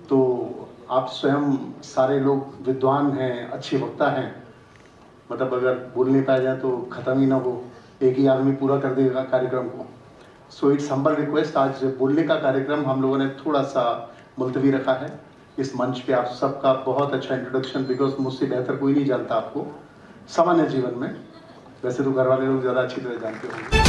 तो आप स्वयं सारे लोग विद्वान हैं, अच्छे वक्ता हैं, मतलब अगर बोल नहीं पाया जाए तो ख़त्म ही ना हो, एक ही आदमी पूरा कर देगा कार्यक्रम को। सो इट्स हम्बल रिक्वेस्ट, आज बोलने का कार्यक्रम हम लोगों ने थोड़ा सा मुलतवी रखा है। इस मंच पे आप सबका बहुत अच्छा इंट्रोडक्शन, बिकॉज मुझसे बेहतर कोई नहीं जानता आपको सामान्य जीवन में, वैसे तो घर वाले लोग ज़्यादा अच्छी तरह जानते होंगे।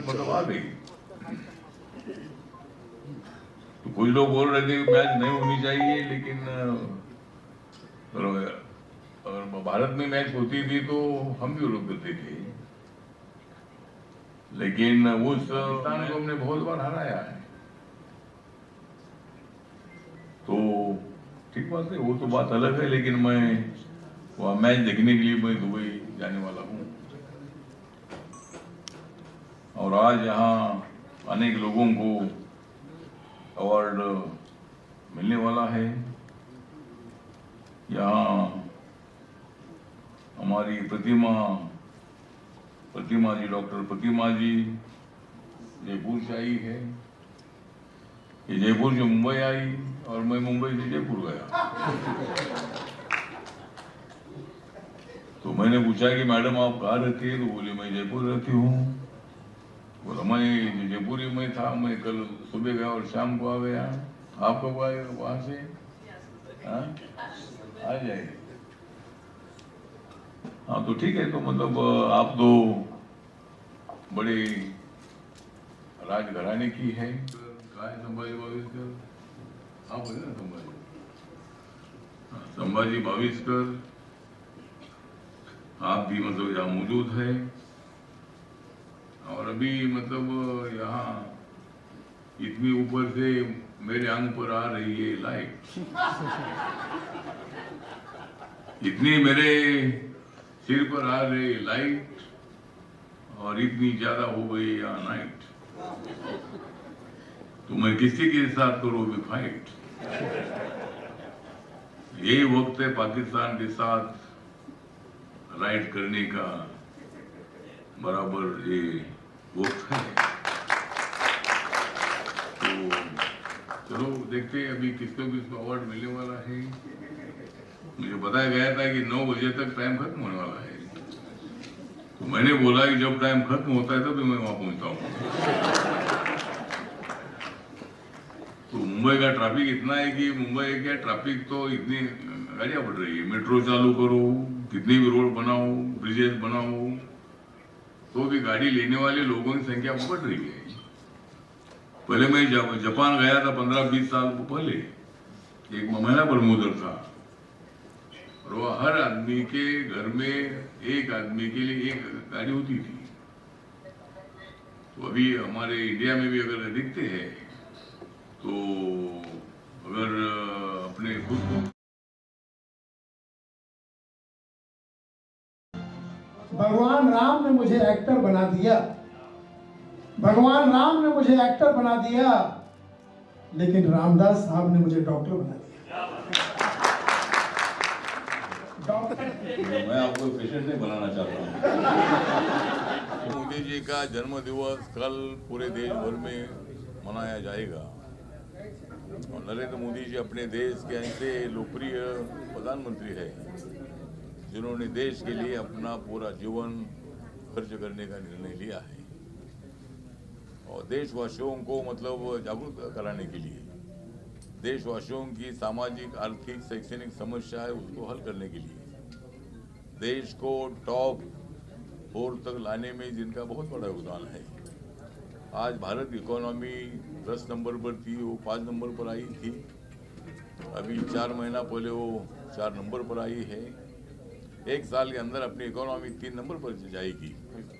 मतलब आ गई। तो कुछ लोग बोल रहे थे कि मैच नहीं होनी चाहिए, लेकिन अगर भारत में मैच होती थी तो हम भी विरोध करते थे, लेकिन उस पाकिस्तान को हमने बहुत बार हराया है। ठीक बात है, वो तो बात अलग है, लेकिन मैं वह मैच देखने के लिए मैं दुबई जाने वाला हूँ। और आज यहाँ अनेक लोगों को अवार्ड मिलने वाला है। यहाँ हमारी प्रतिमा जी, डॉक्टर प्रतिमा जी जयपुर से आई है। ये जयपुर से मुंबई आई और मैं मुंबई से जयपुर गया। तो मैंने पूछा कि मैडम आप कहाँ रहती है? तो बोली मैं जयपुर रहती हूँ। बोला मैं जयपुर ही में था, मैं कल सुबह गया और शाम को आ गया। आप कब आए वहां से? आ जाए। हाँ तो ठीक है, तो मतलब आप तो बड़े राजघराने की है। काय संभाजी भाविस्कर, आप है ना संभाजी भाविस्कर, आप भी मतलब यहाँ मौजूद है। और अभी मतलब यहाँ इतनी ऊपर से मेरे आंख पर आ रही है लाइट, इतनी मेरे सिर पर आ रही लाइट और इतनी ज्यादा हो गई यहाँ नाइट, तो मैं किसी के साथ करूँ भी फाइट। यही वक्त है पाकिस्तान के साथ राइट करने का, बराबर ये वक्त है। तो चलो देखते हैं अभी किसको अवार्ड मिलने वाला है। मुझे बताया गया था कि 9 बजे तक टाइम खत्म होने वाला है, तो मैंने बोला कि जब टाइम खत्म होता है तब मैं वहां पहुंचता हूँ। तो मुंबई का ट्रैफिक इतना है कि मुंबई क्या ट्रैफिक, तो इतनी गाड़ियां बढ़ रही है। मेट्रो चालू करो, कितनी भी रोड बनाओ, ब्रिजेस बनाओ, तो भी गाड़ी लेने वाले लोगों की संख्या बढ़ रही है। पहले मैं जापान गया था 15-20 साल पहले, एक महीना पर उधर था, और वो हर आदमी के घर में एक आदमी के लिए एक गाड़ी होती थी। तो अभी हमारे इंडिया में भी अगर दिखते हैं तो अगर अपने खुद को, भगवान राम ने मुझे एक्टर बना दिया, भगवान राम ने मुझे एक्टर बना दिया, लेकिन रामदास साहब ने मुझे डॉक्टर बना दिया। मैं आपको पेशेंट नहीं बनाना चाहता हूँ। मोदी जी का जन्म दिवस कल पूरे देश भर में मनाया जाएगा और नरेंद्र मोदी जी अपने देश के ऐसे लोकप्रिय प्रधानमंत्री हैं जिन्होंने देश के लिए अपना पूरा जीवन खर्च करने का निर्णय लिया है और देशवासियों को मतलब जागरूक कराने के लिए, देशवासियों की सामाजिक, आर्थिक, शैक्षणिक समस्या है उसको हल करने के लिए, देश को टॉप 4 तक लाने में जिनका बहुत बड़ा योगदान है। आज भारत की इकोनॉमी 10 नंबर पर थी, वो 5 नंबर पर आई थी। अभी 4 महीना पहले वो 4 नंबर पर आई है। एक साल के अंदर अपनी इकोनॉमी 3 नंबर पर जाएगी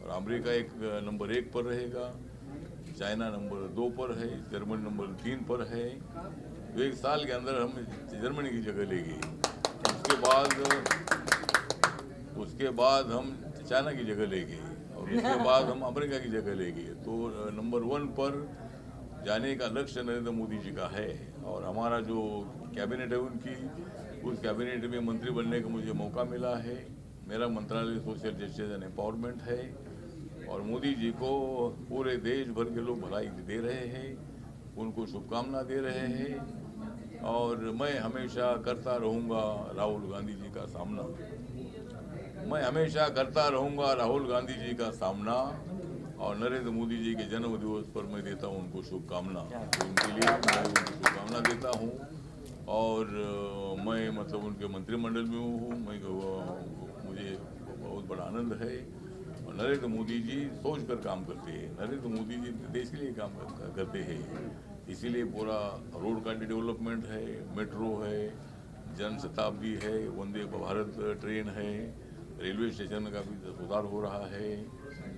और अमेरिका नंबर 1 पर रहेगा, चाइना नंबर 2 पर है, जर्मनी नंबर 3 पर है। तो एक साल के अंदर हम जर्मनी की जगह लेंगे, उसके बाद हम चाइना की जगह लेंगे और उसके बाद हम अमेरिका की जगह लेंगे। तो नंबर 1 पर जाने का लक्ष्य नरेंद्र मोदी जी का है और हमारा जो कैबिनेट है उनकी, उस कैबिनेट में मंत्री बनने का मुझे मौका मिला है। मेरा मंत्रालय सोशल जस्टिस एंड एम्पावरमेंट है और मोदी जी को पूरे देश भर के लोग बधाई दे रहे हैं, उनको शुभकामना दे रहे हैं और मैं हमेशा करता रहूँगा राहुल गांधी जी का सामना, मैं हमेशा करता रहूँगा राहुल गांधी जी का सामना और नरेंद्र मोदी जी के जन्म दिवस पर मैं देता हूँ उनको शुभकामना, तो उनके लिए मैं उनको शुभकामना देता हूँ और मैं मतलब उनके मंत्रिमंडल में हूँ। मुझे बहुत बड़ा आनंद है और नरेंद्र मोदी जी सोच कर काम करते हैं, नरेंद्र मोदी जी देश के लिए काम करते हैं, इसीलिए पूरा रोड का डेवलपमेंट है, मेट्रो है, जन शताब्दी है, वंदे भारत ट्रेन है, रेलवे स्टेशन का भी सुधार हो रहा है,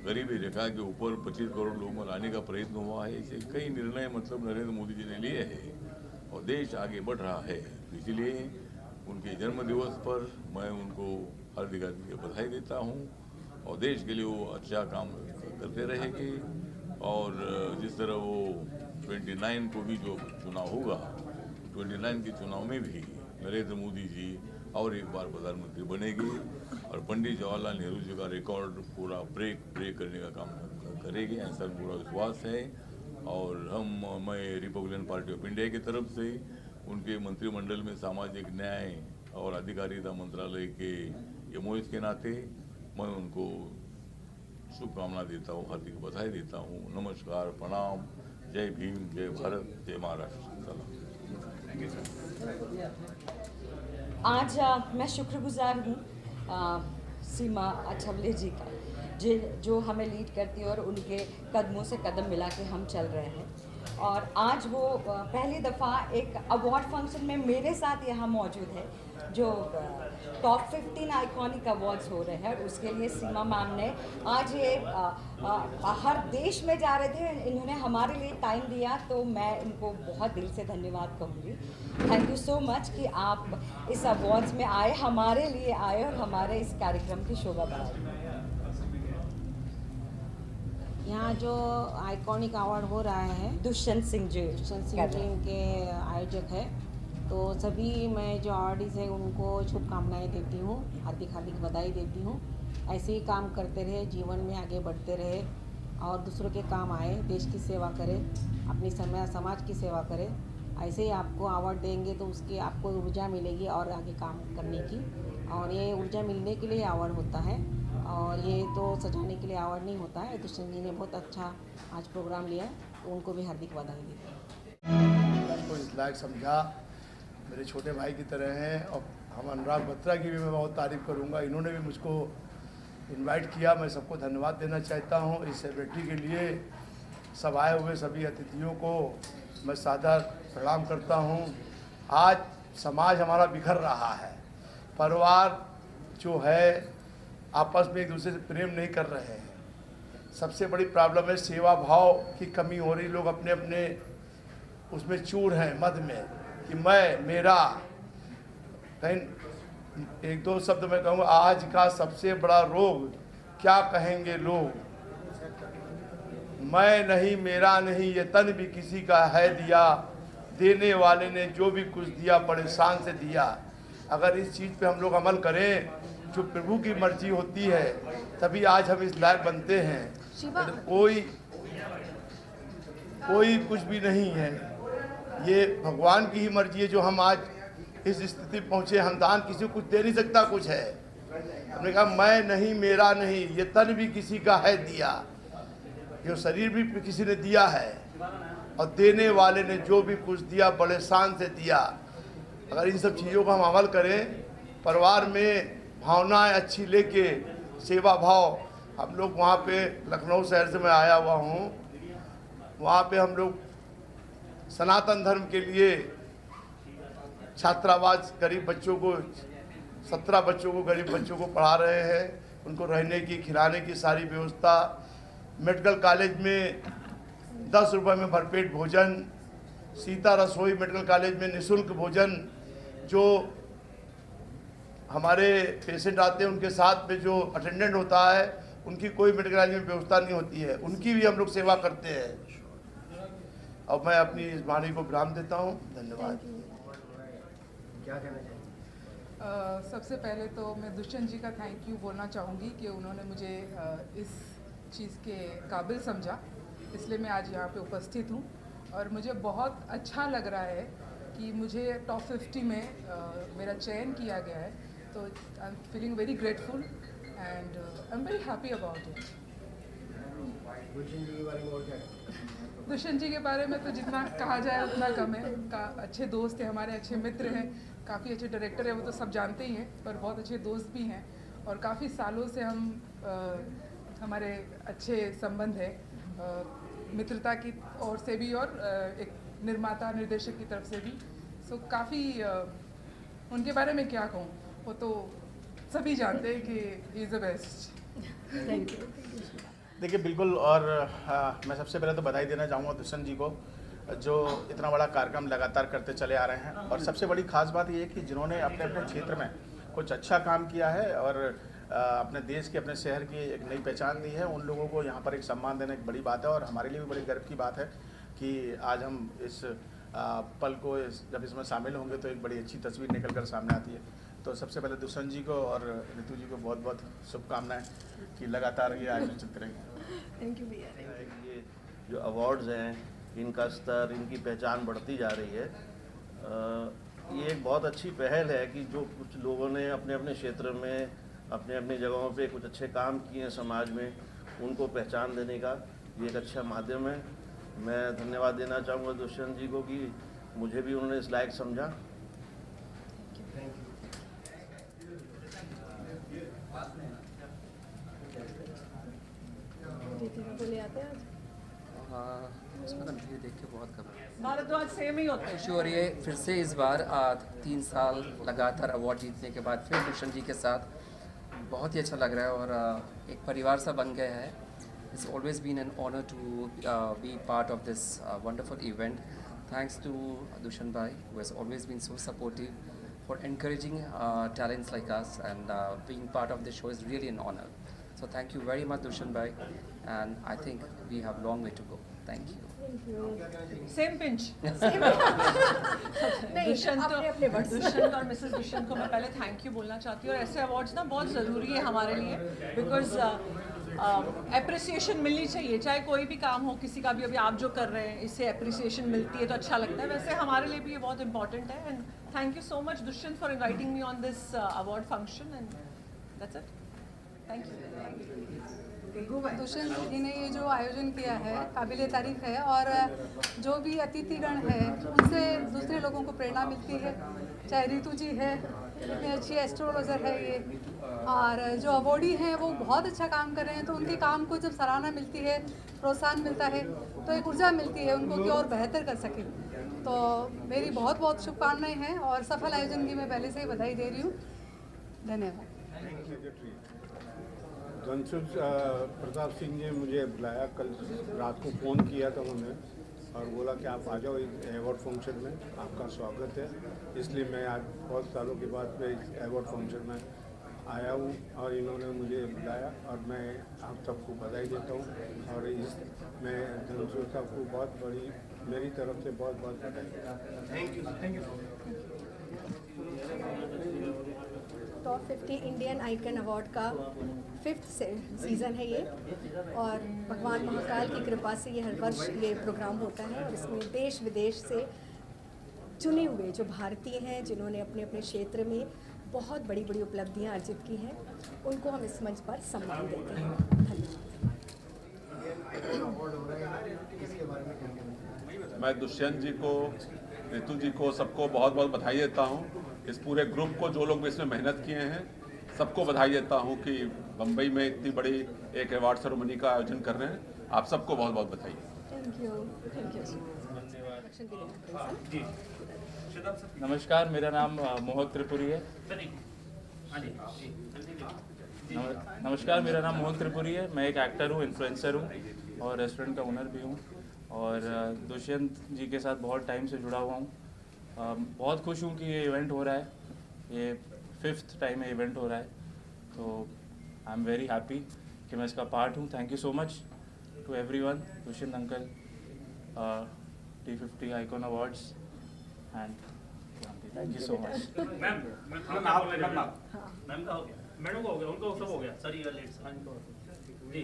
गरीबी रेखा के ऊपर 25 करोड़ लोगों को लाने का प्रयत्न हुआ है। ऐसे कई निर्णय मतलब नरेंद्र मोदी जी ने लिए हैं और और देश आगे बढ़ रहा है। इसलिए उनके जन्मदिवस पर मैं उनको हार्दिक हार्दिक बधाई देता हूँ और देश के लिए वो अच्छा काम करते रहेंगे। और जिस तरह वो 29 को भी जो चुनाव होगा, 29 के चुनाव में भी नरेंद्र मोदी जी और एक बार प्रधानमंत्री बनेगी और पंडित जवाहरलाल नेहरू जी का रिकॉर्ड पूरा ब्रेक करने का काम करेगी, ऐसा पूरा विश्वास है। और मैं रिपब्लिकन पार्टी ऑफ इंडिया की तरफ से उनके मंत्रिमंडल में सामाजिक न्याय और अधिकारिता मंत्रालय के एमओएस के नाते मैं उनको शुभकामना देता हूँ, हार्दिक बधाई देता हूँ। नमस्कार, प्रणाम, जय भीम, जय भारत, जय महाराष्ट्र। आज मैं शुक्रगुजार हूँ सीमा अछवले जी का, जो हमें लीड करती है और उनके कदमों से कदम मिला के हम चल रहे हैं। और आज वो पहली दफ़ा एक अवार्ड फंक्शन में मेरे साथ यहाँ मौजूद है, जो टॉप 15 आइकॉनिक अवार्ड्स हो रहे हैं। उसके लिए सीमा मैम ने आज ये हर देश में जा रहे थे, इन्होंने हमारे लिए टाइम दिया, तो मैं इनको बहुत दिल से धन्यवाद कहूँगी। थैंक यू सो मच कि आप इस अवार्ड्स में आए, हमारे लिए आए और हमारे इस कार्यक्रम की शोभा बढ़ाई। यहाँ जो आइकॉनिक अवार्ड हो रहा है दुष्यंत सिंह जी के आयोजक है, तो सभी मैं जो अवार्डीज है उनको शुभकामनाएं देती हूँ, हार्दिक हार्दिक बधाई देती हूँ। ऐसे ही काम करते रहे, जीवन में आगे बढ़ते रहे और दूसरों के काम आए, देश की सेवा करें, अपनी समाज की सेवा करें। ऐसे ही आपको अवार्ड देंगे तो उसकी आपको ऊर्जा मिलेगी और आगे काम करने की, और ये ऊर्जा मिलने के लिए अवार्ड होता है और ये तो सजाने के लिए अवार्ड नहीं होता है। दुष्यंत जी ने बहुत अच्छा आज प्रोग्राम लिया, तो उनको भी हार्दिक बधाई देती हूँ। उनको इस लायक समझा, मेरे छोटे भाई की तरह हैं। और हम अनुराग बत्रा की भी मैं बहुत तारीफ़ करूँगा, इन्होंने भी मुझको इनवाइट किया, मैं सबको धन्यवाद देना चाहता हूँ इस सेलिब्रिटी के लिए। सब आए हुए सभी अतिथियों को मैं सादर प्रणाम करता हूँ। आज समाज हमारा बिखर रहा है, परिवार जो है आपस में एक दूसरे से प्रेम नहीं कर रहे हैं। सबसे बड़ी प्रॉब्लम है सेवा भाव की कमी हो रही, लोग अपने अपने उसमें चूर हैं मद में कि मैं मेरा। कहीं एक दो शब्द मैं कहूँगा, आज का सबसे बड़ा रोग क्या कहेंगे लोग, मैं नहीं मेरा नहीं ये तन भी किसी का है दिया, देने वाले ने जो भी कुछ दिया बड़े शान से दिया। अगर इस चीज़ पे हम लोग अमल करें, जो प्रभु की मर्जी होती है, तभी आज हम इस लायक बनते हैं। तो कोई कुछ भी नहीं है, ये भगवान की ही मर्जी है जो हम आज इस स्थिति पहुँचे। हम दान किसी को कुछ दे नहीं सकता, कुछ है। हमने कहा मैं नहीं मेरा नहीं ये तन भी किसी का है दिया, जो शरीर भी किसी ने दिया है, और देने वाले ने जो भी कुछ दिया बड़े शान से दिया। अगर इन सब चीज़ों का हम अमल करें, परिवार में भावनाएं अच्छी लेके सेवा भाव, हम लोग वहाँ पे लखनऊ शहर से मैं आया हुआ हूँ, वहाँ पे हम लोग सनातन धर्म के लिए छात्रावास गरीब बच्चों को 17 बच्चों को गरीब बच्चों को पढ़ा रहे हैं, उनको रहने की खिलाने की सारी व्यवस्था। मेडिकल कॉलेज में 10 रुपये में भरपेट भोजन, सीता रसोई मेडिकल कॉलेज में निःशुल्क भोजन। जो हमारे पेशेंट आते हैं उनके साथ में जो अटेंडेंट होता है, उनकी कोई मेडिकल कॉलेज में व्यवस्था नहीं होती है, उनकी भी हम लोग सेवा करते हैं। अब मैं अपनी इस वाणी को विराम देता हूँ। धन्यवाद। क्या कहना चाहिए? सबसे पहले तो मैं दुष्यंत जी का थैंक यू बोलना चाहूँगी कि उन्होंने मुझे इस चीज़ के काबिल समझा, इसलिए मैं आज यहाँ पे उपस्थित हूँ। और मुझे बहुत अच्छा लग रहा है कि मुझे टॉप 50 में मेरा चयन किया गया है, तो I am feeling very grateful and I am very happy about it. Dushyant ji के बारे में तो जितना कहा जाए उतना कम है। अच्छे दोस्त हैं, हमारे अच्छे मित्र हैं, काफ़ी अच्छे डायरेक्टर हैं, वो तो सब जानते ही हैं, पर बहुत अच्छे दोस्त भी हैं और काफ़ी सालों से हमारे अच्छे संबंध है, मित्रता की ओर से भी और एक निर्माता निर्देशक की तरफ से भी। सो काफ़ी उनके बारे में क्या कहूँ, वो तो सभी जानते हैं कि he is the best. Thank you. देखिए बिल्कुल, और मैं सबसे पहले तो बधाई देना चाहूँगा दुष्यंत जी को। जो इतना बड़ा कार्यक्रम लगातार करते चले आ रहे हैं। और सबसे बड़ी खास बात ये है कि जिन्होंने अपने अपने क्षेत्र में कुछ अच्छा काम किया है और अपने देश के, अपने शहर की एक नई पहचान दी है, उन लोगों को यहाँ पर एक सम्मान देना एक बड़ी बात है। और हमारे लिए भी बड़ी गर्व की बात है कि आज हम इस पल को जब इसमें शामिल होंगे तो एक बड़ी अच्छी तस्वीर निकल कर सामने आती है। तो सबसे पहले दुष्यंत जी को और ऋतु जी को बहुत बहुत शुभकामनाएं कि लगातार ये आयोजन चलते रहेंगे। थैंक यू भैया। ये जो अवार्ड्स हैं, इनका स्तर, इनकी पहचान बढ़ती जा रही है। ये एक बहुत अच्छी पहल है कि जो कुछ लोगों ने अपने अपने क्षेत्र में, अपने अपनी जगहों पे कुछ अच्छे काम किए हैं समाज में, उनको पहचान देने का ये एक अच्छा माध्यम है। मैं धन्यवाद देना चाहूँगा दुष्यंत जी को कि मुझे भी उन्होंने इस लायक समझा। बोले आते हैं उसमें ना भीड़ देख के बहुत घबरा। भारद्वाज सेम ही होते हैं। श्योर ये फिर से इस बार 3 साल लगातार अवार्ड जीतने के बाद फिर दुष्यंत जी के साथ बहुत ही अच्छा लग रहा है और एक परिवार सा बन गया है। It's always been an honor to be part of this wonderful event. Thanks to Dushyant Bhai, who has always been so supportive for encouraging talents like us, and being part of the show is really an honor. So thank you very much, Dushyant Bhai, and I think we have a long way to go. Thank you. Same pinch. Dushyant और Mrs Dushyant को मैं पहले thank you बोलना चाहती हूँ। और ऐसे awards ना बहुत ज़रूरी है हमारे लिए, बिकॉज एप्रिसिएशन मिलनी चाहिए, चाहे कोई भी काम हो, किसी का भी। अभी आप जो कर रहे हैं इससे एप्रिसिएशन मिलती है तो अच्छा लगता है। वैसे हमारे लिए भी ये बहुत इंपॉर्टेंट है। And thank you so much Dushyant for inviting me on this award function, and that's it. Thank you. Dushyant ji ने ये जो आयोजन किया है काबिले तारीफ है, और जो भी अतिथिगण है उनसे दूसरे लोगों को प्रेरणा मिलती है। चाहे ऋतु जी है, इतनी अच्छी एस्ट्रोलॉजर है ये, और जो अवॉर्डी हैं वो बहुत अच्छा काम कर रहे हैं। तो उनके काम को जब सराहना मिलती है, प्रोत्साहन मिलता है, तो एक ऊर्जा मिलती है उनको कि और बेहतर कर सकें। तो मेरी बहुत बहुत शुभकामनाएँ हैं और सफल आयोजन की मैं पहले से ही बधाई दे रही हूँ। धन्यवाद। धनसुख प्रताप सिंह जी मुझे बुलाया, कल रात को फ़ोन किया था उन्होंने और बोला कि आप आ जाओ इस अवार्ड फंक्शन में, आपका स्वागत है। इसलिए मैं आज बहुत सालों के बाद मैं इस अवार्ड फंक्शन में आया हूँ और इन्होंने मुझे बुलाया और मैं आप सबको बधाई देता हूँ। और इस मैं धनसुख साहब को बहुत बड़ी मेरी तरफ से बहुत बहुत बधाई देता हूँ। Thank you. Thank you. Top 50 Indian icon award का 5th सीज़न है ये, और भगवान महाकाल की कृपा से ये हर वर्ष ये प्रोग्राम होता है। और इसमें देश विदेश से चुने हुए जो भारतीय हैं, जिन्होंने अपने अपने क्षेत्र में बहुत बड़ी बड़ी उपलब्धियां अर्जित की हैं, उनको हम इस मंच पर सम्मान देते हैं। धन्यवाद। मैं दुष्यंत जी को, ऋतु जी को, सबको बहुत बहुत बधाई देता हूँ। इस पूरे ग्रुप को, जो लोग भी इसमें मेहनत किए हैं, सबको बधाई देता हूँ कि बम्बई में इतनी बड़ी एक अवार्ड सेरेमनी का आयोजन कर रहे हैं। आप सबको बहुत बहुत बधाई। Thank you. Thank you. नमस्कार, मेरा नाम मोहक त्रिपुरी है। नमस्कार, मेरा नाम मोहक त्रिपुरी है। मैं एक एक्टर हूँ, इन्फ्लुएंसर हूँ और रेस्टोरेंट का ओनर भी हूँ। और दुष्यंत जी के साथ बहुत टाइम से जुड़ा हुआ हूँ। बहुत खुश हूँ कि ये इवेंट हो रहा है। ये 5th टाइम ये इवेंट हो रहा है, तो आई एम वेरी हैप्पी कि मैं इसका पार्ट हूँ। Thank you so much to everyone, Dushyant uncle, T50 icon awards, and thank you so much. Madam का हो गया, उनको सब हो गया। सर ये लेट जी।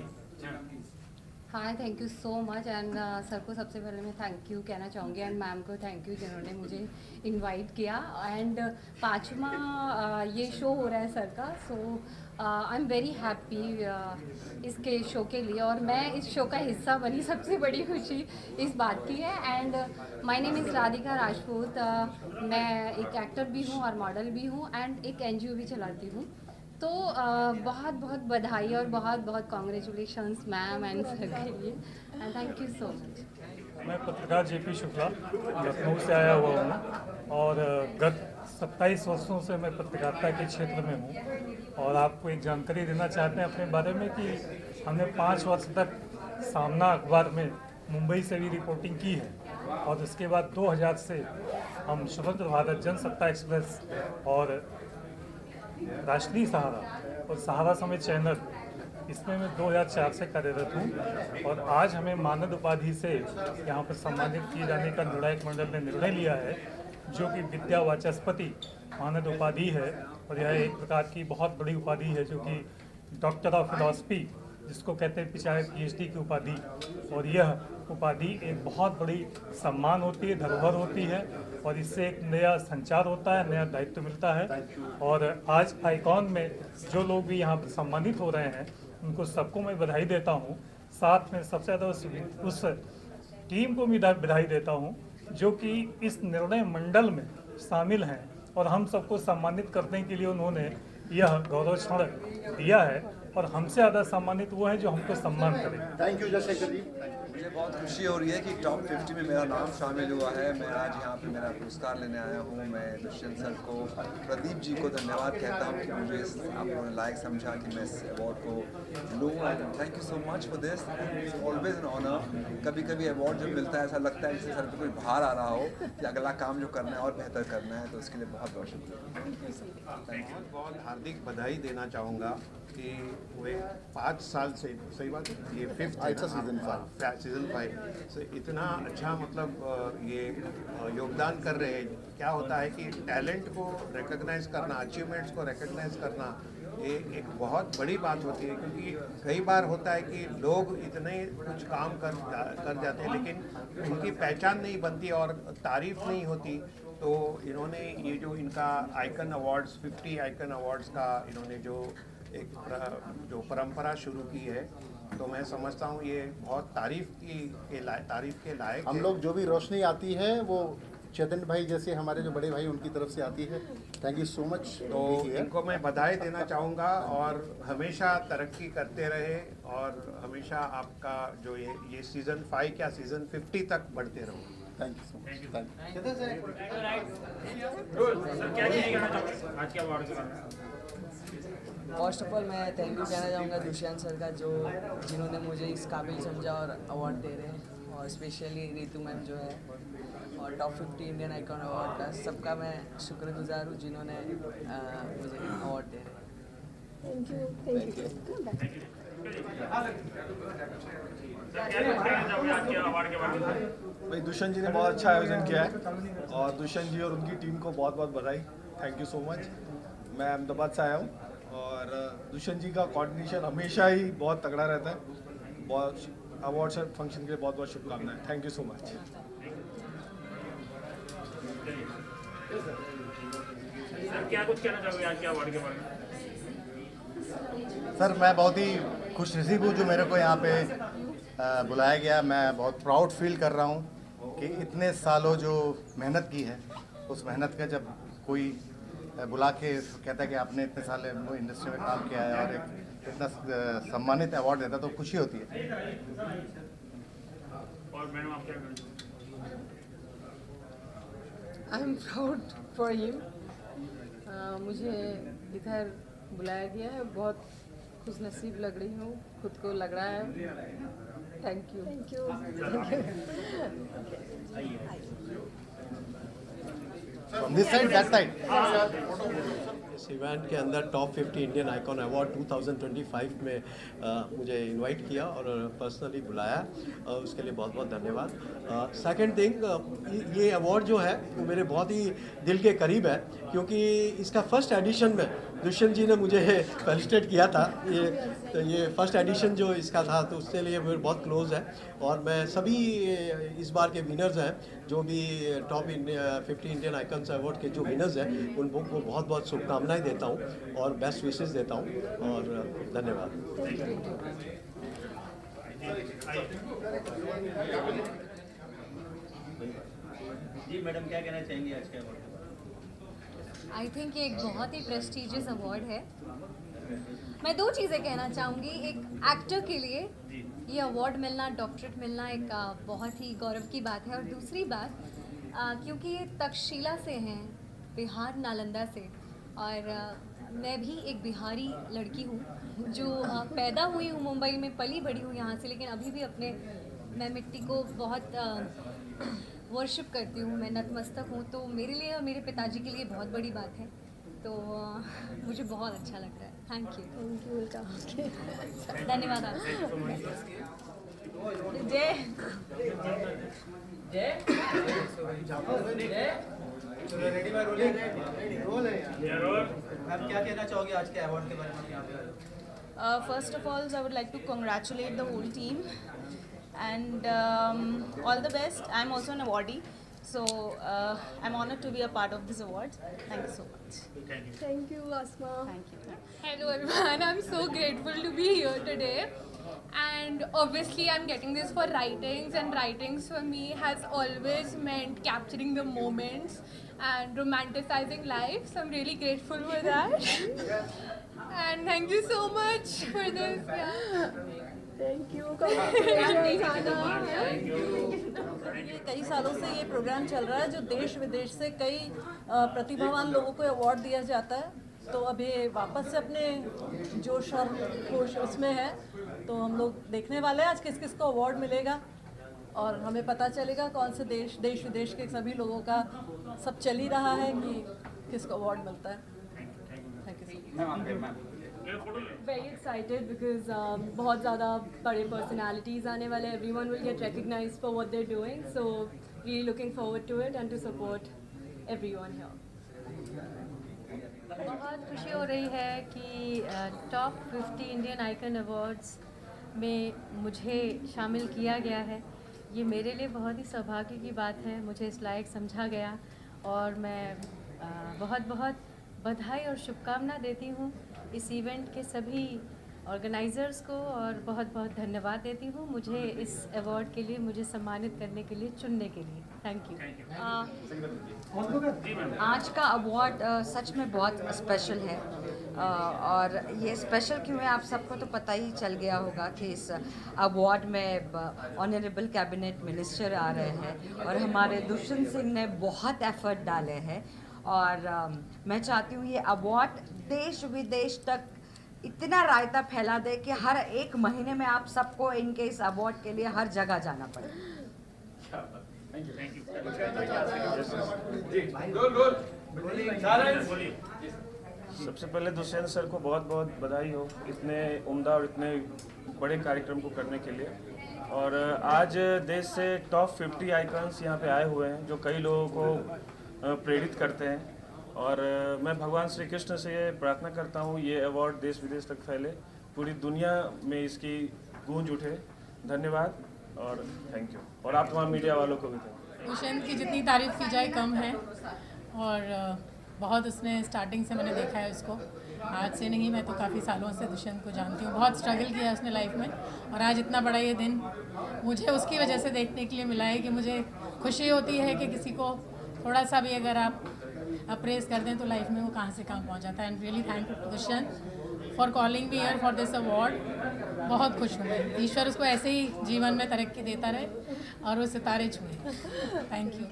हाँ, thank you so much. And sir को सबसे पहले मैं थैंक यू कहना चाहूँगी, एंड मैम को थैंक यू जिन्होंने मुझे इनवाइट किया। एंड 5वां ये शो हो रहा है सर का, सो आई एम वेरी हैप्पी इसके शो के लिए, और मैं इस शो का हिस्सा बनी, सबसे बड़ी खुशी इस बात की है। And my name is Radhika Rajput. मैं एक एक्टर भी हूँ और मॉडल भी हूँ, एंड एक NGO भी चलाती हूँ। तो बहुत बहुत बधाई और बहुत बहुत कॉन्ग्रेचुलेशंस मैम एंड सर के लिए, and thank you so much. मैं पत्रकार JP शुक्ला लखनऊ से आया हुआ हूँ और गत 27 वर्षों से मैं पत्रकारिता के क्षेत्र में हूँ। और आपको एक जानकारी देना चाहते हैं अपने बारे में कि हमने 5 वर्ष तक सामना अखबार में मुंबई से भी रिपोर्टिंग की है। और उसके बाद 2000 से हम स्वतंत्र भारत जनसत्ता एक्सप्रेस और राष्ट्रीय सहारा और सहारा समेत चैनल, इसमें मैं 2004 से कार्यरत हूँ। और आज हमें मानद उपाधि से यहाँ पर सम्मानित किए जाने का निर्णायक मंडल ने निर्णय लिया है, जो कि विद्या वाचस्पति मानद उपाधि है। और यह एक प्रकार की बहुत बड़ी उपाधि है, जो कि डॉक्टर ऑफ फिलॉसफी, जिसको कहते हैं पिछाड़े PhD की उपाधि। और यह उपाधि एक बहुत बड़ी सम्मान होती है, धरोहर होती है, और इससे एक नया संचार होता है, नया दायित्व मिलता है। और आज आइकॉन में जो लोग भी यहाँ पर सम्मानित हो रहे हैं, उनको सबको मैं बधाई देता हूँ। साथ में सबसे ज़्यादा उस टीम को भी बधाई देता हूँ जो कि इस निर्णय मंडल में शामिल हैं, और हम सबको सम्मानित करने के लिए उन्होंने यह गौरव क्षण दिया है। और हमसे ज़्यादा सम्मानित वो हैं जो हमको सम्मान करें। थैंक यू जयशेखर जी। मुझे बहुत खुशी हो रही है कि टॉप 50 में मेरा नाम शामिल हुआ है। मैं आज यहाँ पे मेरा पुरस्कार लेने आया हूँ। मैं दुष्यंत सर को, प्रदीप जी को धन्यवाद कहता हूँ कि मुझे आप लोगों ने लायक समझा कि मैं इस अवार्ड को लूँ। And thank you so much for this. It's always an honour. कभी कभी अवार्ड जब मिलता है ऐसा लगता है जैसे सर पे कोई भार आ रहा हो कि अगला काम जो करना है और बेहतर करना है, तो इसके लिए बहुत बहुत शुक्रिया। बहुत हार्दिक बधाई देना चाहूँगा कि वे 5 साल से, सही बात है, ये 5th सीज़न 5 से इतना अच्छा मतलब ये योगदान कर रहे हैं। क्या होता है कि टैलेंट को रिकग्नाइज करना, अचीवमेंट्स को रिकग्नाइज करना, ये एक बहुत बड़ी बात होती है। क्योंकि कई बार होता है कि लोग इतने कुछ काम कर जाते हैं, लेकिन उनकी पहचान नहीं बनती और तारीफ नहीं होती। तो इन्होंने ये जो इनका आइकन अवार्ड्स, 50 आइकन अवार्ड्स का इन्होंने जो एक जो परंपरा शुरू की है, तो मैं समझता हूँ ये बहुत तारीफ के लायक। हम लोग जो भी रोशनी आती है वो चेतन भाई जैसे हमारे जो बड़े भाई उनकी तरफ से आती है। Thank you so much. तो इनको मैं बधाई देना चाहूँगा और हमेशा तरक्की करते रहे और हमेशा आपका जो ये सीज़न 5 क्या सीज़न 50 तक बढ़ते रहो। Thank you so much. आज के अवार्ड के बारे में फर्स्ट ऑफ ऑल मैं थैंक यू कहना चाहूँगा दुष्यंत सर का, जिन्होंने मुझे इस काबिल समझा और अवार्ड दे रहे हैं। और स्पेशली रितु मैम जो है, और टॉप 50 इंडियन आइकॉन अवार्ड का सबका मैं शुक्रगुजार हूँ जिन्होंने मुझे अवार्ड दे रहे हैं। थैंक भाई दुष्यंत जी ने बहुत अच्छा आयोजन किया है और दुष्यंत जी और उनकी टीम को बहुत बहुत बधाई। Thank you so much. मैं अहमदाबाद से आया हूँ और दुष्यंत जी का कोऑर्डिनेशन हमेशा ही बहुत तगड़ा रहता है। बहुत अवार्ड फंक्शन के लिए बहुत बहुत शुभकामनाएं। Thank you so much. Sir क्या कुछ कहना चाहोगे आज के अवार्ड के बारे में? सर मैं बहुत ही खुशनसीब हूँ जो मेरे को यहाँ पे बुलाया गया। मैं बहुत प्राउड फील कर रहा हूँ कि इतने सालों जो मेहनत की है, उस मेहनत का जब कोई बुला के कहता है कि आपने इतने साल इंडस्ट्री में काम किया है और एक इतना सम्मानित अवार्ड देता तो खुशी होती है। और मैडम आप क्या कहना? I am proud for you. मुझे इधर बुलाया गया है, बहुत खुशनसीब लग रही हूँ, खुद को लग रहा है। Thank you. Thank this side, that side. इस इवेंट के अंदर टॉप 50 इंडियन आइकॉन अवार्ड 2025 में मुझे इनवाइट किया और पर्सनली बुलाया, उसके लिए बहुत बहुत धन्यवाद। सेकंड थिंग, ये अवार्ड जो है वो मेरे बहुत ही दिल के करीब है, क्योंकि इसका फर्स्ट एडिशन में दुष्यंत जी ने मुझे फेलिसिटेट किया था। ये फर्स्ट एडिशन जो इसका था, तो उसके लिए मेरे बहुत क्लोज है। और मैं सभी इस बार के विनर्स हैं, जो भी टॉप 50 इंडियन आइकन्स अवार्ड के जो विनर्स हैं, उनको बहुत बहुत शुभकामनाएं देता हूं और बेस्ट विशेस देता हूं और धन्यवाद। जी मैडम क्या कहना चाहेंगी आज के अवार्ड? आई थिंक ये एक बहुत ही प्रेस्टिजियस अवार्ड है। मैं 2 चीज़ें कहना चाहूँगी। एक एक्टर के लिए ये अवार्ड मिलना, डॉक्टरेट मिलना एक बहुत ही गौरव की बात है। और दूसरी बात, क्योंकि ये तक्षशिला से हैं, बिहार नालंदा से, और मैं भी एक बिहारी लड़की हूँ जो पैदा हुई हूँ मुंबई में, पली बड़ी हूँ यहाँ से, लेकिन अभी भी मैं मिट्टी को बहुत वर्शिप करती हूँ, मैं नतमस्तक हूँ, तो मेरे लिए और मेरे पिताजी के लिए बहुत बड़ी बात है। तो मुझे बहुत अच्छा लग रहा है। Thank you welcome. धन्यवाद आपसे। जय आप क्या कहना चाहोगे आज के अवार्ड के बारे में? यहाँ पे First of all, I would like to congratulate the whole team and all the best. I'm also an awardee, so I'm honored to be a part of this award. Thank you so much. Thank you, Asma. Thank you. Hello everyone, I'm so grateful to be here today. And obviously I'm getting this for writings, and writings for me has always meant capturing the moments and romanticizing life, so I'm really grateful for that. And thank you so much for this. Thank you. ये कई सालों से ये programme चल रहा है जो देश विदेश से कई प्रतिभावान लोगों को अवार्ड दिया जाता है, तो अभी वापस से अपने जोश और होश उसमें है, तो हम लोग देखने वाले हैं आज किस किस को अवार्ड मिलेगा और हमें पता चलेगा कौन से देश विदेश के सभी लोगों का सब चल ही रहा है कि किसको अवार्ड मिलता है। Thank you. Very excited because बहुत ज़्यादा बड़े personalities आने वाले, everyone will get recognized for what they're doing, so really looking forward to it and to support everyone here. बहुत खुशी हो रही है कि टॉप 50 इंडियन आइकन अवार्ड्स में मुझे शामिल किया गया है। ये मेरे लिए बहुत ही सौभाग्य की बात है, मुझे इस लायक समझा गया और मैं बहुत बहुत बधाई और शुभकामना देती हूँ इस इवेंट के सभी ऑर्गेनाइज़र्स को और बहुत बहुत धन्यवाद देती हूँ मुझे इस अवार्ड के लिए, मुझे सम्मानित करने के लिए, चुनने के लिए। Thank you. आज का अवार्ड सच में बहुत स्पेशल है और ये स्पेशल क्यों है आप सबको तो पता ही चल गया होगा कि इस अवार्ड में ऑनरेबल कैबिनेट मिनिस्टर आ रहे हैं और हमारे दुष्यंत सिंह ने बहुत एफर्ट डाले हैं और मैं चाहती हूँ ये अवार्ड देश विदेश तक इतना रायता फैला दे कि हर एक महीने में आप सबको इनके इस अवार्ड के लिए हर जगह जाना पड़े। सबसे पहले दुष्यंत सर को बहुत बहुत बधाई हो इतने उम्दा और इतने बड़े कार्यक्रम को करने के लिए। और आज देश से टॉप 50 आइकन्स यहाँ पे आए हुए हैं जो कई लोगों को प्रेरित करते हैं और मैं भगवान श्री कृष्ण से ये प्रार्थना करता हूँ ये अवार्ड देश विदेश तक फैले, पूरी दुनिया में इसकी गूंज उठे। धन्यवाद और थैंक यू। और आप तमाम मीडिया वालों को भी थैंक यू। दुष्यंत की जितनी तारीफ़ की जाए कम है और बहुत उसने स्टार्टिंग से मैंने देखा है उसको, आज से नहीं, मैं तो काफ़ी सालों से दुष्यंत को जानती हूँ। बहुत स्ट्रगल किया उसने लाइफ में और आज इतना बड़ा ये दिन मुझे उसकी वजह से देखने के लिए मिला है कि मुझे खुशी होती है कि किसी को थोड़ा सा भी अगर आप अप्रेस कर दें तो लाइफ में वो कहाँ से कहाँ पहुँच जाता है। And really thank you Dushyant for calling me here for this award. बहुत खुश हूँ मैं, ईश्वर उसको ऐसे ही जीवन में तरक्की देता रहे और वो सितारे छुए। Thank you.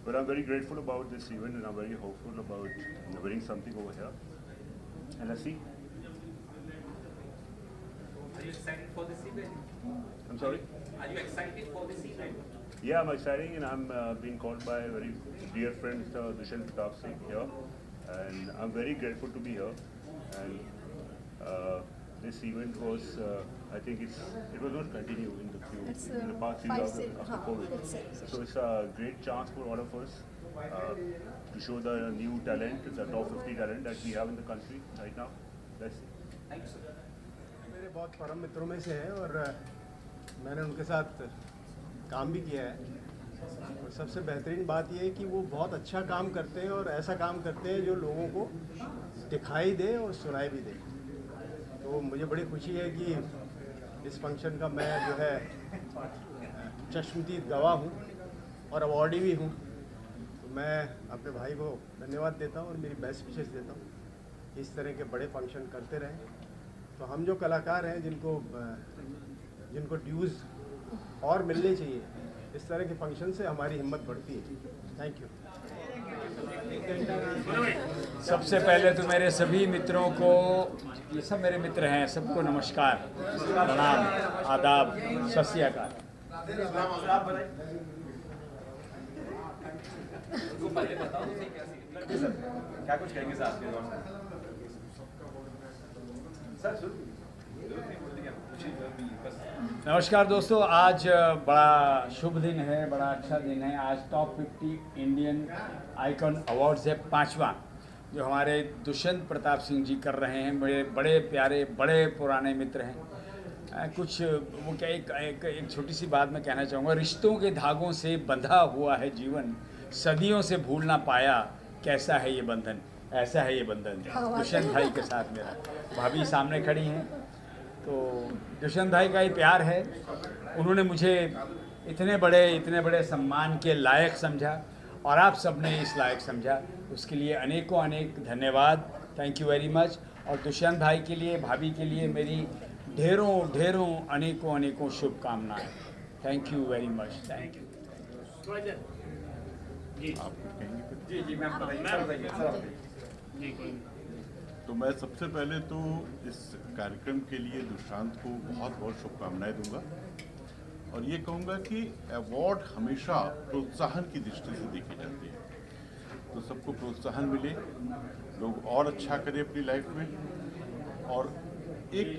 But I'm very grateful about this event and I'm very hopeful about winning something over here. And let's see. Are you excited for this event? I'm sorry? Are you excited for this event? Yeah, I'm excited and I'm being called by a very dear friend, Mr. Dushyanth Pratap Singh here. And I'm very grateful to be here. And this event was, I think it was going to continue in the past few years after COVID. So it's a great chance for all of us to show the new talent, the top 50 talent that we have in the country right now. That's it. Thank you, sir. मेरे बहुत परम मित्रों में से हैं और मैंने उनके साथ काम भी किया है और सबसे बेहतरीन बात यह है कि वो बहुत अच्छा काम करते हैं और ऐसा काम करते हैं जो लोगों को दिखाई दे और सुनाई भी दे। तो मुझे बड़ी खुशी है कि इस फंक्शन का मैं जो है चश्मदीद गवाह हूँ और अवॉर्डी भी हूँ। तो मैं अपने भाई को धन्यवाद देता हूँ और मेरी बेस्ट विशेष देता हूँ इस तरह के बड़े फंक्शन करते रहें। तो हम जो कलाकार हैं जिनको ड्यूज़ और मिलने चाहिए, इस तरह के फंक्शन से हमारी हिम्मत बढ़ती है। Thank you. सबसे पहले तो मेरे सभी मित्रों को, ये सब मेरे मित्र हैं, सबको नमस्कार, प्रणाम, आदाब, सत श्री अकाल। क्या कुछ कहेंगे सर आपके दौरान? नमस्कार दोस्तों, आज बड़ा शुभ दिन है, बड़ा अच्छा दिन है। आज टॉप 50 इंडियन आइकॉन अवार्ड्स है 5वां, जो हमारे दुष्यंत प्रताप सिंह जी कर रहे हैं। बड़े बड़े प्यारे, बड़े पुराने मित्र हैं। कुछ वो क्या, एक छोटी सी बात मैं कहना चाहूँगा। रिश्तों के धागों से बंधा हुआ है जीवन, सदियों से भूल ना पाया, कैसा है ये बंधन, ऐसा है ये बंधन। दुष्यंत भाई के साथ मेरा, भाभी सामने खड़ी हैं, तो दुष्यंत भाई का ही प्यार है। उन्होंने मुझे इतने बड़े सम्मान के लायक समझा और आप सबने इस लायक समझा, उसके लिए अनेकों अनेक धन्यवाद। Thank you very much. और दुष्यंत भाई के लिए, भाभी के लिए मेरी ढेरों अनेकों शुभकामनाएं। Thank you very much. Thank you. जी मैम बताइए। तो मैं सबसे पहले तो इस कार्यक्रम के लिए दुष्यंत को बहुत बहुत शुभकामनाएं दूंगा और ये कहूँगा कि अवार्ड हमेशा प्रोत्साहन की दृष्टि से देखी जाती है, तो सबको प्रोत्साहन मिले, लोग और अच्छा करें अपनी लाइफ में, और एक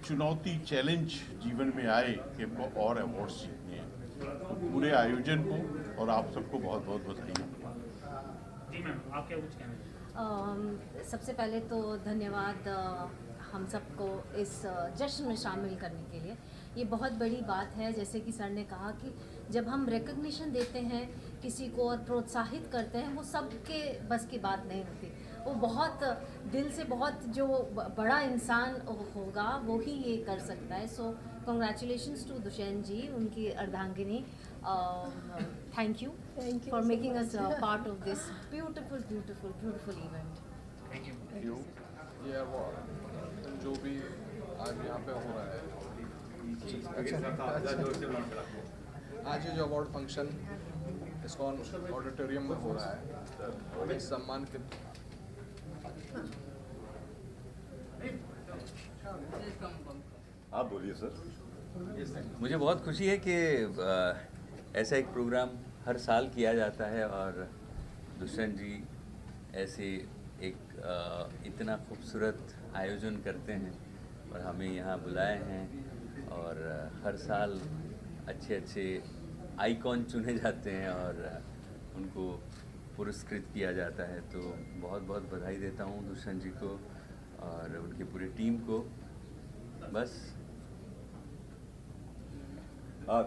चुनौती, चैलेंज जीवन में आए कि हमको और अवार्ड्स जीतने हैं। तो पूरे आयोजन को और आप सबको बहुत बहुत बधाई। जी मैम, आप क्या कुछ कहना? सबसे पहले तो धन्यवाद हम सबको इस जश्न में शामिल करने के लिए। ये बहुत बड़ी बात है, जैसे कि सर ने कहा कि जब हम रिकग्निशन देते हैं किसी को और प्रोत्साहित करते हैं, वो सबके बस की बात नहीं होती। वो बहुत दिल से, बहुत जो बड़ा इंसान होगा वो ही ये कर सकता है। सो कॉन्ग्रेचुलेशंस टू दुष्यंत जी, उनकी अर्धांगिनी। Thank you for making us part of this beautiful event. Thank you. ये अवार्ड जो भी आज यहाँ पे हो रहा है, आज ये जो अवार्ड फंक्शन इस्कॉन ऑडिटोरियम में हो रहा है, इस सम्मान के आप बोलिए सर। मुझे बहुत खुशी है कि ऐसा एक प्रोग्राम हर साल किया जाता है और दुष्यंत जी ऐसे एक इतना खूबसूरत आयोजन करते हैं और हमें यहाँ बुलाए हैं, और हर साल अच्छे आइकॉन चुने जाते हैं और उनको पुरस्कृत किया जाता है। तो बहुत बहुत बधाई देता हूँ दुष्यंत जी को और उनकी पूरी टीम को। बस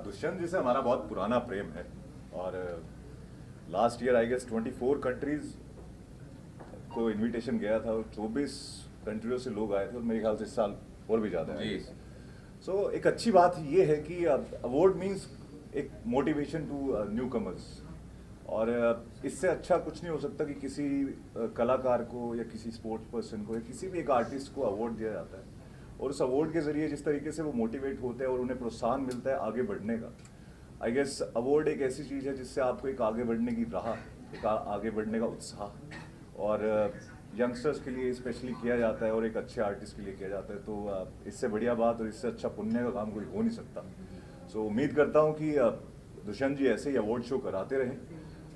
दुष्यंत जी से हमारा बहुत पुराना प्रेम है और last year I guess 24 countries को इनविटेशन गया था और 24 कंट्रियों से लोग आए थे और मेरे ख्याल से इस साल और भी ज़्यादा है। सो एक अच्छी बात ये है कि अवार्ड मीन्स एक मोटिवेशन टू न्यू कमर्स, और इससे अच्छा कुछ नहीं हो सकता कि किसी कलाकार को या किसी स्पोर्ट्स पर्सन को या किसी भी एक आर्टिस्ट को अवार्ड दिया जाता है और उस अवार्ड के ज़रिए जिस तरीके से वो मोटिवेट होते हैं और उन्हें प्रोत्साहन मिलता है आगे बढ़ने का। आई गेस अवार्ड एक ऐसी चीज़ है जिससे आपको एक आगे बढ़ने की राह, एक आगे बढ़ने का उत्साह और यंगस्टर्स के लिए स्पेशली किया जाता है और एक अच्छे आर्टिस्ट के लिए किया जाता है। तो इससे बढ़िया बात और इससे अच्छा पुण्य का काम कोई हो नहीं सकता। सो उम्मीद करता हूँ कि दुष्यंत जी ऐसे ही अवार्ड शो कराते रहें,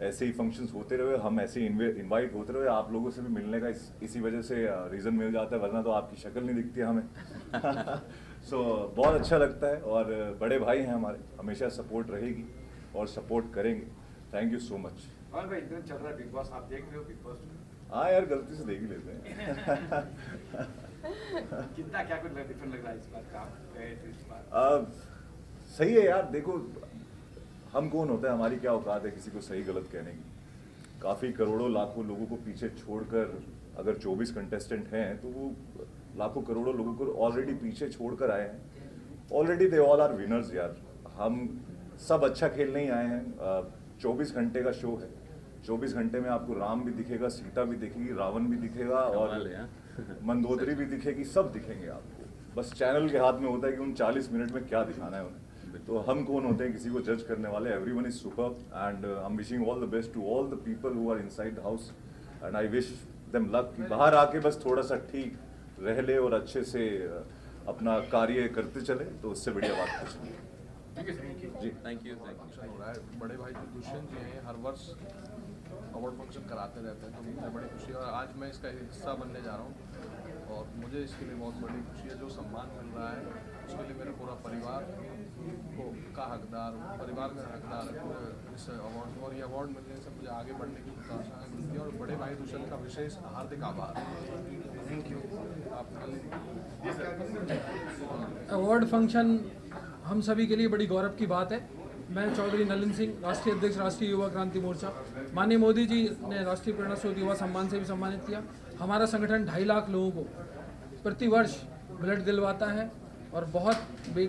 ऐसे ही फंक्शंस होते रहे, हम ऐसे ही इनवाइट होते रहे। आप लोगों से भी मिलने का इसी वजह से रीज़न मिल जाता है, वरना तो आपकी शक्ल नहीं दिखती हमें। सो बहुत अच्छा लगता है और बड़े भाई हैं हमारे, हमेशा सपोर्ट रहेगी और सपोर्ट करेंगे। Thank you so much. और भाई इतना चल रहा है बिग बॉस, आप देख रहे हो बिग बॉस? हाँ यार, गलती से देख ही लेते हैं। कितना क्या कुछ डिफरेंट लग रहा है इस बात का? सही है यार, देखो हम कौन होता है, हमारी क्या औकात है किसी को सही गलत कहने की। काफ़ी करोड़ों लाखों लोगों को पीछे छोड़कर अगर 24 कंटेस्टेंट हैं तो वो लाखों करोड़ों लोगों को ऑलरेडी पीछे छोड़कर आए हैं। Already they all are winners यार। हम सब अच्छा खेलने ही आए हैं। 24 घंटे का शो है, 24 घंटे में आपको राम भी दिखेगा, सीता भी दिखेगी, रावण भी दिखेगा और मंदोदरी भी दिखेगी, सब दिखेंगे आपको। बस चैनल के हाथ में होता है कि उन 40 मिनट में क्या दिखाना है उन्हें। तो हम कौन होते हैं किसी को जज करने वाले? Everyone is super and I am wishing all the best to all the people who are inside the house and I wish them luck कि बाहर आके बस थोड़ा सा ठीक रह ले और अच्छे से अपना कार्य करते चले, तो उससे बढ़िया बात कुछ नहीं। जी थैंक यू। फंक्शन हो रहा है, बड़े भाई जो दुष्यंत जी हैं हर वर्ष अवार्ड फंक्शन कराते रहते हैं, तो मुझे बड़ी खुशी है और आज मैं इसका हिस्सा बनने जा रहा हूँ और मुझे इसके लिए बहुत बड़ी खुशी है। जो सम्मान मिल रहा है उसके लिए मेरा पूरा परिवार का हकदार हूँ, परिवार का हकदार है पूरे इस अवार्ड को, और ये अवार्ड मिलने से मुझे आगे बढ़ने की प्रोत्साहन मिलती है और बड़े भाई दुष्यंत का विशेष हार्दिक आभार। Thank you. अवार्ड फंक्शन हम सभी के लिए बड़ी गौरव की बात है। मैं चौधरी नलिन सिंह, राष्ट्रीय अध्यक्ष राष्ट्रीय युवा क्रांति मोर्चा। माननीय मोदी जी ने राष्ट्रीय प्रेरणा स्रोत युवा सम्मान से भी सम्मानित किया। हमारा संगठन 2.5 लाख लोगों को प्रतिवर्ष ब्लड दिलवाता है और बहुत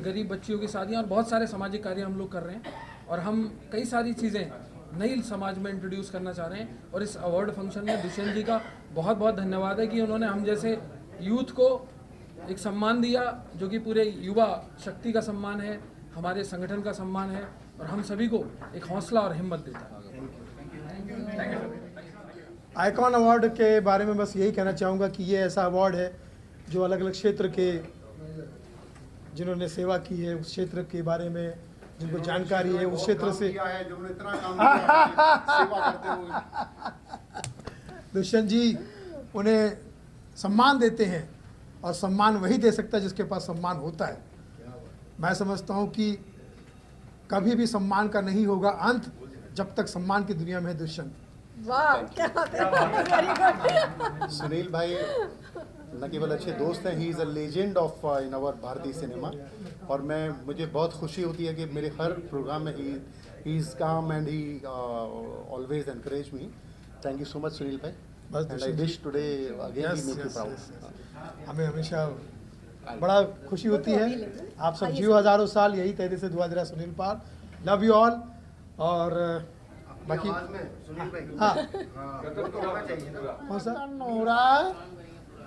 गरीब बच्चियों की शादियाँ और बहुत सारे सामाजिक कार्य हम लोग कर रहे हैं और हम कई सारी चीज़ें नई समाज में इंट्रोड्यूस करना चाह रहे हैं। और इस अवार्ड फंक्शन में दुष्यंत जी का बहुत बहुत धन्यवाद है कि उन्होंने हम जैसे यूथ को एक सम्मान दिया जो कि पूरे युवा शक्ति का सम्मान है, हमारे संगठन का सम्मान है और हम सभी को एक हौसला और हिम्मत देता है। आइकॉन अवार्ड के बारे में बस यही कहना चाहूँगा कि ये ऐसा अवार्ड है जो अलग अलग क्षेत्र के जिन्होंने सेवा की है, उस क्षेत्र के बारे में जिनको जानकारी है, उस क्षेत्र से दुष्यंत जी उन्हें सम्मान देते हैं और सम्मान वही दे सकता है जिसके पास सम्मान होता है। मैं समझता हूँ कि कभी भी सम्मान का नहीं होगा अंत जब तक सम्मान की दुनिया में है दुष्यंत। वाह क्या बात है। सुनील भाई न केवल अच्छे दोस्त हैं, he is a legend of in our भारतीय सिनेमा और मुझे बहुत खुशी होती है कि मेरे हर प्रोग्राम में he is come and he always encourage me. Thank you so much Sunil भाई and I wish today again we make you proud. हमें हमेशा बड़ा खुशी होती है, आप सब जियो हजारों साल, यही कहते से दुआ दे रहा Sunil Pal. Love you all. और बाकी हाँ कौन सा हो रहा है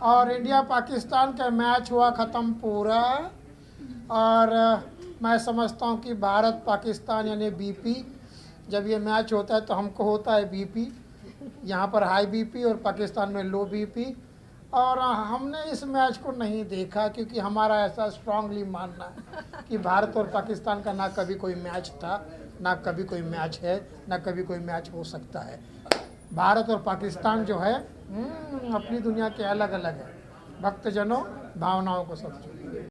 और इंडिया पाकिस्तान का मैच हुआ ख़त्म पूरा और मैं समझता हूँ कि भारत पाकिस्तान यानी बीपी, जब ये मैच होता है तो हमको होता है बीपी, यहाँ पर हाई बीपी और पाकिस्तान में लो बीपी। और हमने इस मैच को नहीं देखा क्योंकि हमारा ऐसा स्ट्रांगली मानना है कि भारत और पाकिस्तान का ना कभी कोई मैच था, ना कभी कोई मैच है, ना कभी कोई मैच हो सकता है। भारत और पाकिस्तान जो है अपनी दुनिया के अलग अलग है। भक्तजनों भावनाओं को समझो।